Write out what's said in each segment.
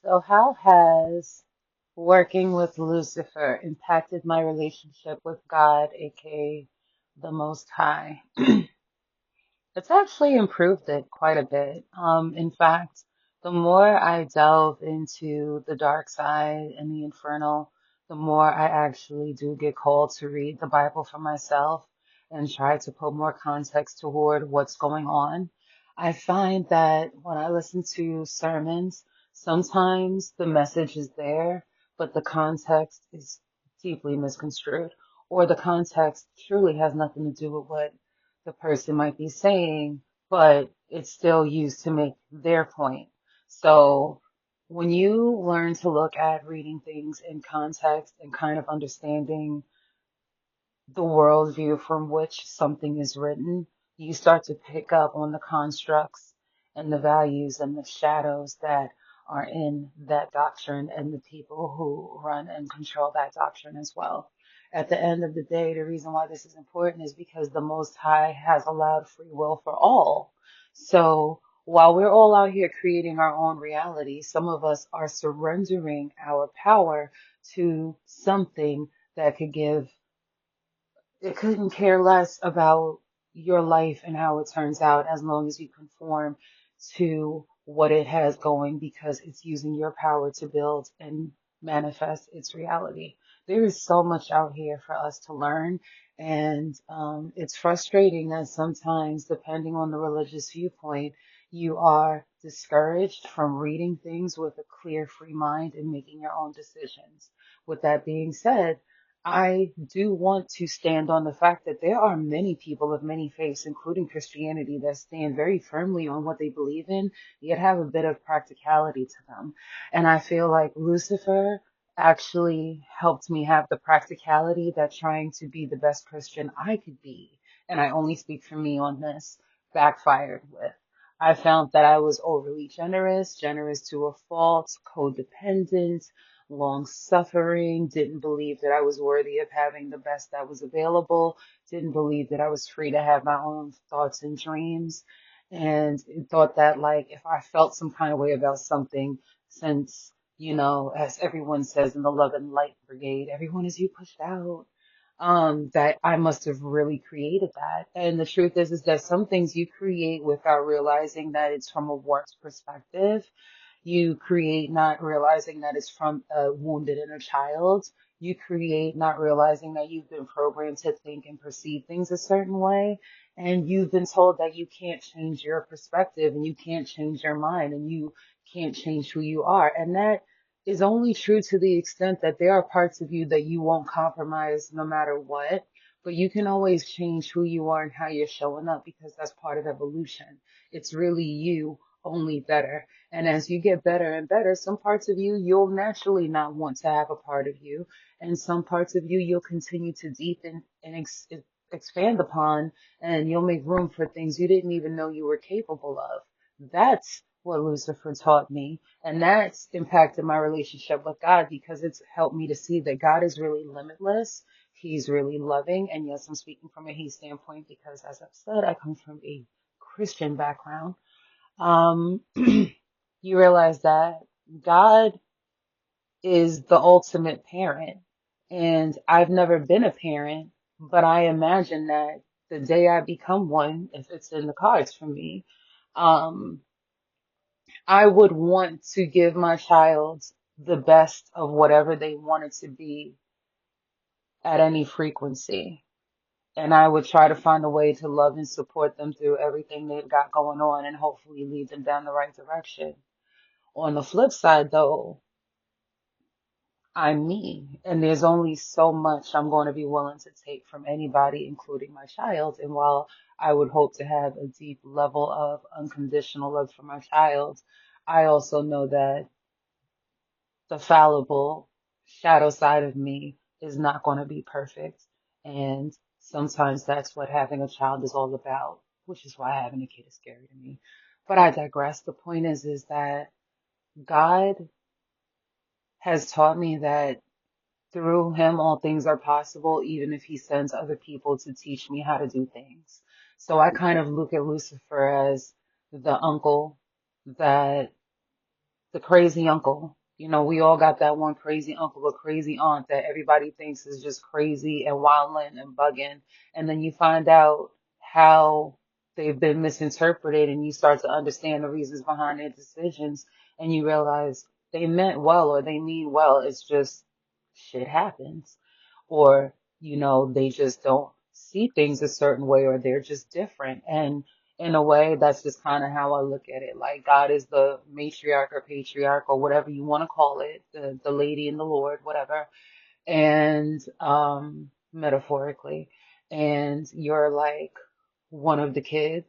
So, how has working with Lucifer impacted my relationship with God, aka the Most High? It's actually improved it quite a bit. In fact, the more I delve into the dark side and the infernal, the more I actually do get called to read the Bible for myself and try to put more context toward what's going on. I find that when I listen to sermons, sometimes the message is there, but the context is deeply misconstrued, or the context truly has nothing to do with what the person might be saying, but it's still used to make their point. So when you learn to look at reading things in context and kind of understanding the worldview from which something is written, you start to pick up on the constructs and the values and the shadows that are in that doctrine and the people who run and control that doctrine as well. At the end of the day, the reason why this is important is because the Most High has allowed free will for all. So while we're all out here creating our own reality, some of us are surrendering our power to something that could give it couldn't care less about your life and how it turns out as long as you conform to what it has going because it's using your power to build and manifest its reality. There is so much out here for us to learn, and it's frustrating that sometimes, depending on the religious viewpoint, you are discouraged from reading things with a clear, free mind and making your own decisions. With that being said, I do want to stand on the fact that there are many people of many faiths, including Christianity, that stand very firmly on what they believe in, yet have a bit of practicality to them. And I feel like Lucifer actually helped me have the practicality that trying to be the best Christian I could be, and I only speak for me on this, backfired with. I found that I was overly generous, generous to a fault, codependent, long suffering, didn't believe that I was worthy of having the best that was available, didn't believe that I was free to have my own thoughts and dreams, and thought that, like, if I felt some kind of way about something, since, as everyone says in the Love and Light Brigade, everyone is you pushed out. That I must have really created that. And the truth is that some things you create without realizing that it's from a warped perspective. You create not realizing that it's from a wounded inner child. You create not realizing that you've been programmed to think and perceive things a certain way. And you've been told that you can't change your perspective and you can't change your mind and you can't change who you are. And that is only true to the extent that there are parts of you that you won't compromise no matter what. But you can always change who you are and how you're showing up because that's part of evolution. It's really you, only better. And as you get better and better, some parts of you you'll naturally not want to have a part of you, and some parts of you you'll continue to deepen and expand upon, and you'll make room for things you didn't even know you were capable of. That's what Lucifer taught me, and that's impacted my relationship with God because it's helped me to see that God is really limitless. He's really loving, and yes, I'm speaking from a He standpoint because, as I've said, I come from a Christian background. Um, you realize that God is the ultimate parent. And I've never been a parent, but I imagine that the day I become one, if it's in the cards for me, um, I would want to give my child the best of whatever they wanted to be at any frequency. And I would try to find a way to love and support them through everything they've got going on and hopefully lead them down the right direction. On the flip side, though, I'm me, and there's only so much I'm going to be willing to take from anybody, including my child. And while I would hope to have a deep level of unconditional love for my child, I also know that the fallible shadow side of me is not going to be perfect. And sometimes that's what having a child is all about, which is why having a kid is scary to me. But I digress. The point is that God has taught me that through him, all things are possible, even if he sends other people to teach me how to do things. So I kind of look at Lucifer as the uncle that the crazy uncle. You know, we all got that one crazy uncle or crazy aunt that everybody thinks is just crazy and wilding and bugging. And then you find out how they've been misinterpreted and you start to understand the reasons behind their decisions and you realize they meant well or they mean well. It's just shit happens. Or, you know, they just don't see things a certain way or they're just different. And in a way, that's just kind of how I look at it. Like God is the matriarch or patriarch or whatever you want to call it, the lady and the Lord, whatever, and metaphorically, and you're like one of the kids,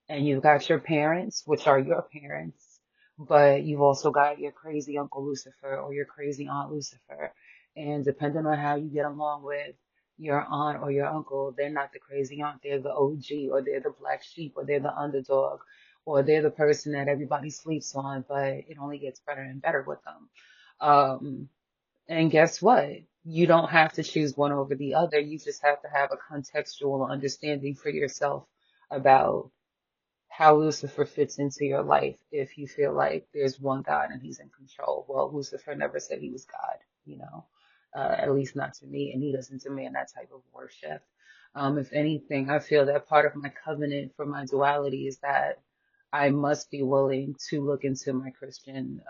and you've got your parents, which are your parents, but you've also got your crazy Uncle Lucifer or your crazy Aunt Lucifer, and depending on how you get along with your aunt or your uncle, they're not the crazy aunt, they're the OG, or they're the black sheep, or they're the underdog, or they're the person that everybody sleeps on, but it only gets better and better with them. And guess what? You don't have to choose one over the other. You just have to have a contextual understanding for yourself about how Lucifer fits into your life if you feel like there's one God and he's in control. Well, Lucifer never said he was God, you know, at least not to me, and he doesn't demand that type of worship. If anything, I feel that part of my covenant for my duality is that I must be willing to look into my Christian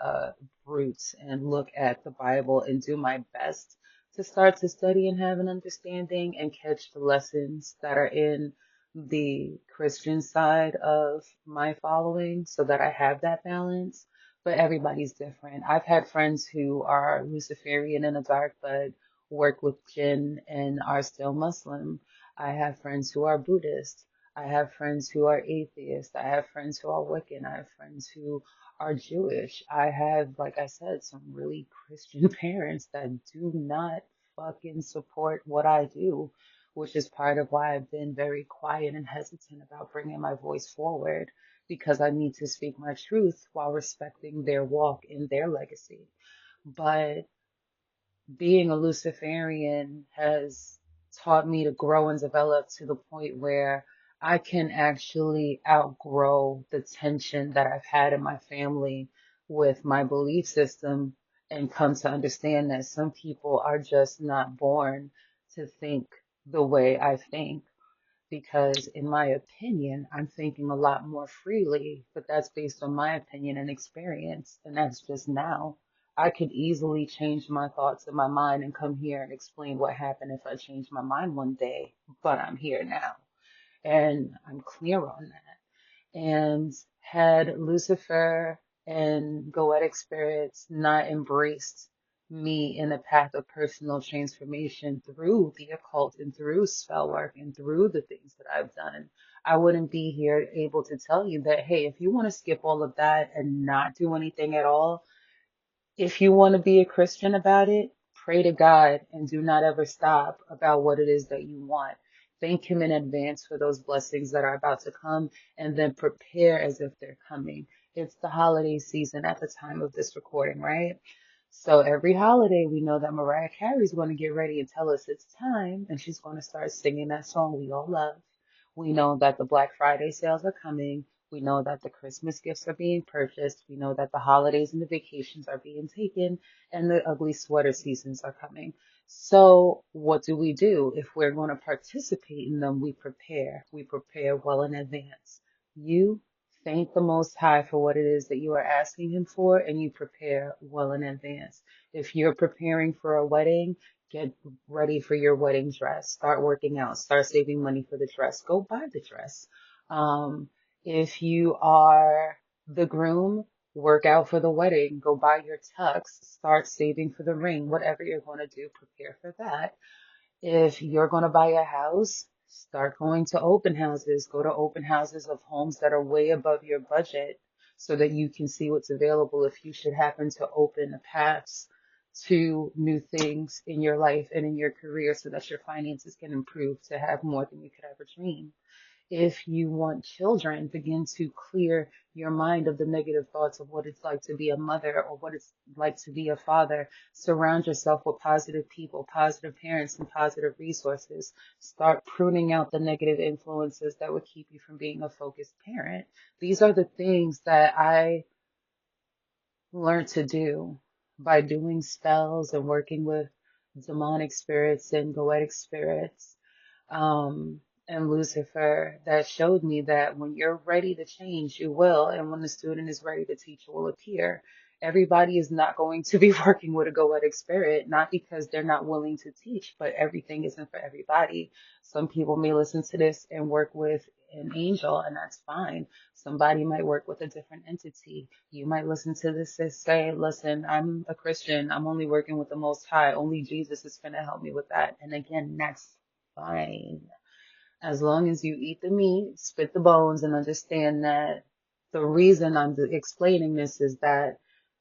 roots and look at the Bible and do my best to start to study and have an understanding and catch the lessons that are in the Christian side of my following so that I have that balance. But everybody's different. I've had friends who are Luciferian in the dark, but work with jinn and are still Muslim. I have friends who are Buddhist. I have friends who are atheists. I have friends who are Wiccan. I have friends who are Jewish. I have, like I said, some really Christian parents that do not fucking support what I do, which is part of why I've been very quiet and hesitant about bringing my voice forward because I need to speak my truth while respecting their walk in their legacy. But being a Luciferian has taught me to grow and develop to the point where I can actually outgrow the tension that I've had in my family with my belief system and come to understand that some people are just not born to think the way I think because, in my opinion, I'm thinking a lot more freely, but that's based on my opinion and experience, and that's just now. I could easily change my thoughts in my mind and come here and explain what happened if I changed my mind one day, but I'm here now, and I'm clear on that. And had Lucifer and Goetic spirits not embraced me in the path of personal transformation through the occult and through spell work and through the things that I've done, I wouldn't be here able to tell you that, hey, if you want to skip all of that and not do anything at all, if you want to be a Christian about it, pray to God and do not ever stop about what it is that you want. Thank Him in advance for those blessings that are about to come and then prepare as if they're coming. It's the holiday season at the time of this recording, right? So every holiday, we know that Mariah Carey's going to get ready and tell us it's time, and she's going to start singing that song we all love. We know that the Black Friday sales are coming. We know that the Christmas gifts are being purchased. We know that the holidays and the vacations are being taken and the ugly sweater seasons are coming. So what do? If we're going to participate in them, we prepare. We prepare well in advance. You thank the Most High for what it is that you are asking Him for, and you prepare well in advance. If you're preparing for a wedding, get ready for your wedding dress. Start working out. Start saving money for the dress. Go buy the dress. If you are the groom, work out for the wedding. Go buy your tux. Start saving for the ring. Whatever you're going to do, prepare for that. If you're going to buy a house, start going to open houses. Go to open houses of homes that are way above your budget so that you can see what's available if you should happen to open the paths to new things in your life and in your career so that your finances can improve to have more than you could ever dream. If you want children, begin to clear your mind of the negative thoughts of what it's like to be a mother or what it's like to be a father. Surround yourself with positive people, positive parents, and positive resources. Start pruning out the negative influences that would keep you from being a focused parent. These are the things that I learned to do by doing spells and working with demonic spirits and goetic spirits, um, and Lucifer, that showed me that when you're ready to change, you will. And when the student is ready to teach, will appear. Everybody is not going to be working with a goetic spirit, not because they're not willing to teach, but everything isn't for everybody. Some people may listen to this and work with an angel, and that's fine. Somebody might work with a different entity. You might listen to this and say, listen, I'm a Christian. I'm only working with the Most High. Only Jesus is going to help me with that. And again, that's fine. As long as you eat the meat, spit the bones, and understand that the reason I'm explaining this is that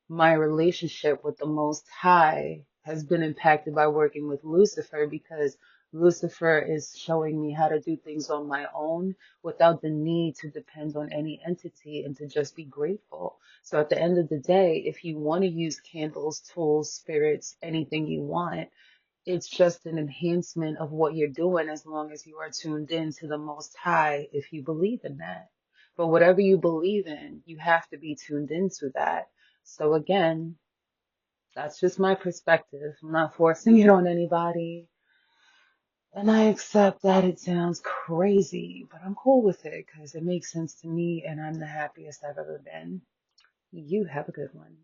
my relationship with the Most High has been impacted by working with Lucifer, because Lucifer is showing me how to do things on my own without the need to depend on any entity and to just be grateful. So at the end of the day, if you want to use candles, tools, spirits, anything you want, it's just an enhancement of what you're doing as long as you are tuned in to the Most High, if you believe in that. But whatever you believe in, you have to be tuned into that. So again, that's just my perspective. I'm not forcing it on anybody. And I accept that it sounds crazy, but I'm cool with it because it makes sense to me and I'm the happiest I've ever been. You have a good one.